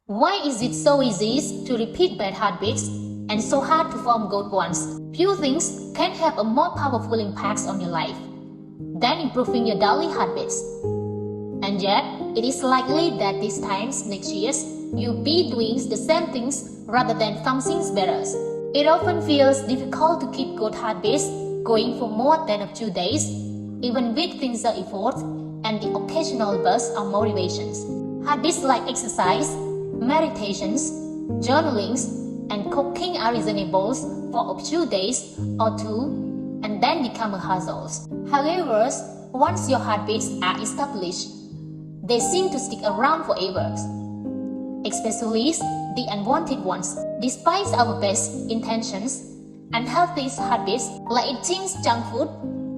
Why is it so easy to repeat bad habits and so hard to form good ones? Few things can have a more powerful impact on your life than improving your daily habits. And yet, it is likely that these times next year you'll be doing the same things rather than something better. It often feels difficult to keep good habits going for more than a few days, even with sincere effort and the occasional burst of motivations. Habits like exercise, meditations, journalings, and cooking are reasonable for a few days or two and then become a hassle. However, once your habits are established, they seem to stick around forever, especially the unwanted ones. Despite our best intentions, unhealthy habits like eating junk food,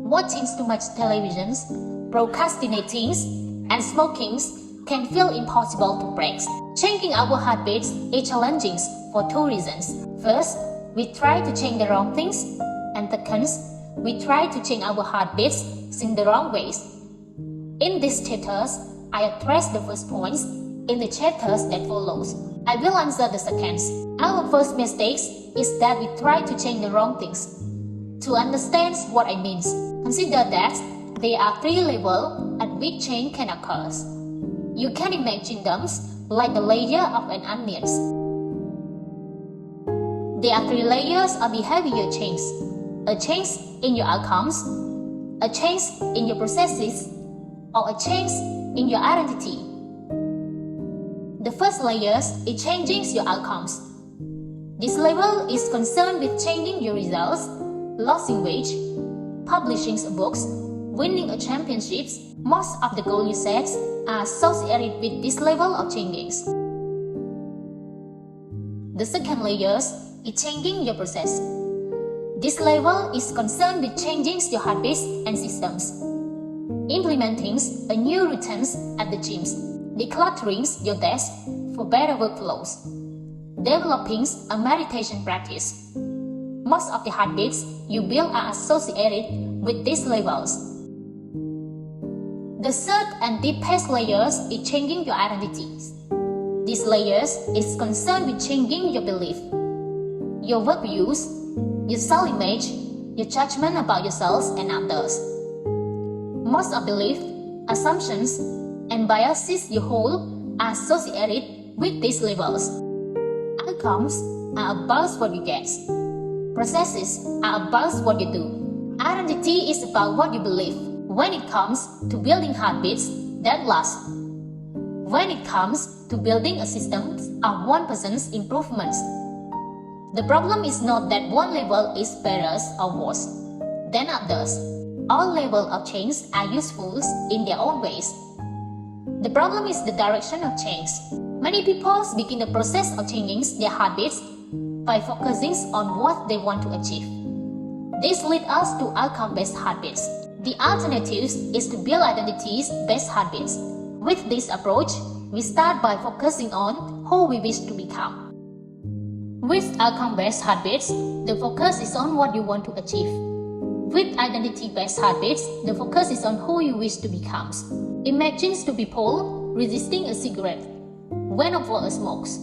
watching too much television, procrastinating, and smoking can feel impossible to break. Changing our habits is challenging for two reasons. First, we try to change the wrong things, and second, we try to change our habits in the wrong ways. In this chapters, I address the first points. In the chapters that follows, I will answer the second. Our first mistake is that we try to change the wrong things. To understand what I mean, consider that there are three levels at which change can occur. You can imagine them like the layer of an onion. There are three layers of behavior change: a change in your outcomes, a change in your processes, or a change in your identity. The first layer is changing your outcomes. This level is concerned with changing your results, losing weight, publishing books, winning a championship. Most of the goals you set are associated with this level of changes. The second layer is changing your process. This level is concerned with changing your habits and systems, implementing a new routine at the gym, decluttering your desk for better workflows, developing a meditation practice. Most of the habits you build are associated with these levels. The third and deepest layer is changing your identities. This layer is concerned with changing your belief, your worldviews, your self-image, your judgment about yourself and others. Most of beliefs, assumptions, and biases you hold are associated with these levels. Outcomes are about what you get. Processes are about what you do. Identity is about what you believe. When it comes to building habits that last, when it comes to building a system of one person's improvements, the problem is not that one level is better or worse than others. All levels of change are useful in their own ways. The problem is the direction of change. Many people begin the process of changing their habits by focusing on what they want to achieve. This leads us to outcome-based habits. The alternative is to build identities-based habits. With this approach, we start by focusing on who we wish to become. With outcome-based habits, the focus is on what you want to achieve. With identity-based habits, the focus is on who you wish to become. Imagine two people resisting a cigarette when a one smokes.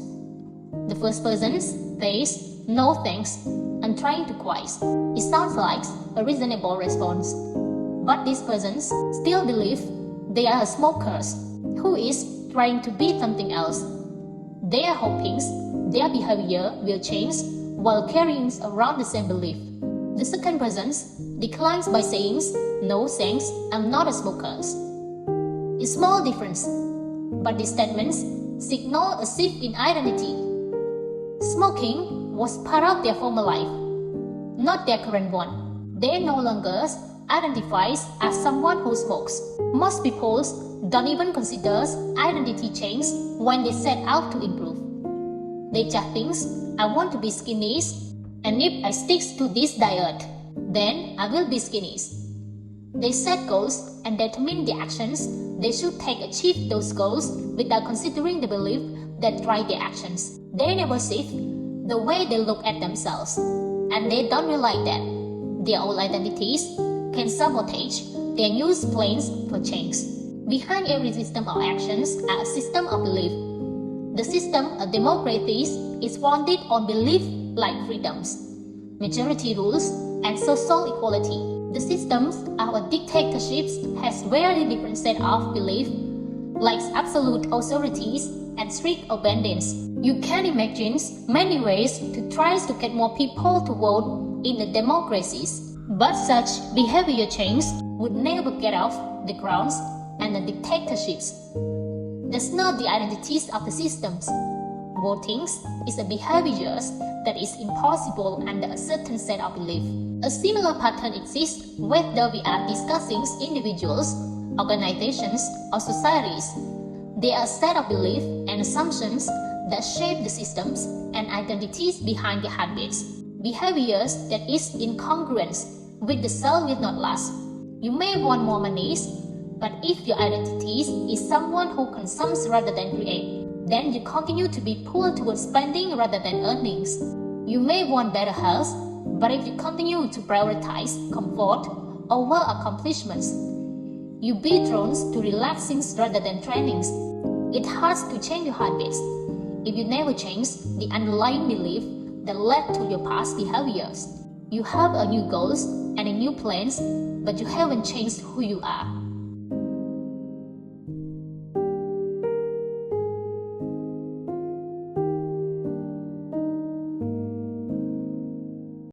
The first person says no thanks and trying to quit. It sounds like a reasonable response. But these persons still believe they are smokers who is trying to be something else. They are hoping their behavior will change while carrying around the same belief. The second person declines by saying, "No thanks, I'm not a smoker." A small difference, but these statements signal a shift in identity. Smoking was part of their former life, not their current one. They no longer identify as someone who smokes. Most people don't even consider identity change when they set out to improve. They just think, "I want to be skinny, and if I stick to this diet, then I will be skinny." They set goals and determine the actions they should take to achieve those goals without considering the belief that drive their actions. They never shift the way they look at themselves, and they don't realize that their old identities can sabotage their new plans for change. Behind every system of actions are a system of belief. The system of democracies is founded on belief like freedoms, majority rules, and social equality. The systems of dictatorships has very different set of beliefs, like absolute authorities and strict obedience. You can imagine many ways to try to get more people to vote in the democracies. But such behavior change would never get off the grounds and the dictatorships. That's not the identities of the systems. Voting is a behavior that is impossible under a certain set of belief. A similar pattern exists whether we are discussing individuals, organizations, or societies. They are a set of beliefs and assumptions that shape the systems and identities behind their habits. Behaviors that is in congruence with the self will not last. You may want more money, but if your identity is someone who consumes rather than create, then you continue to be pulled towards spending rather than earnings. You may want better health, but if you continue to prioritize comfort over accomplishments, you be drawn to relaxing rather than trainings. It's hard to change your habits if you never change the underlying belief that led to your past behaviors. You have a new goals and a new plans, but you haven't changed who you are.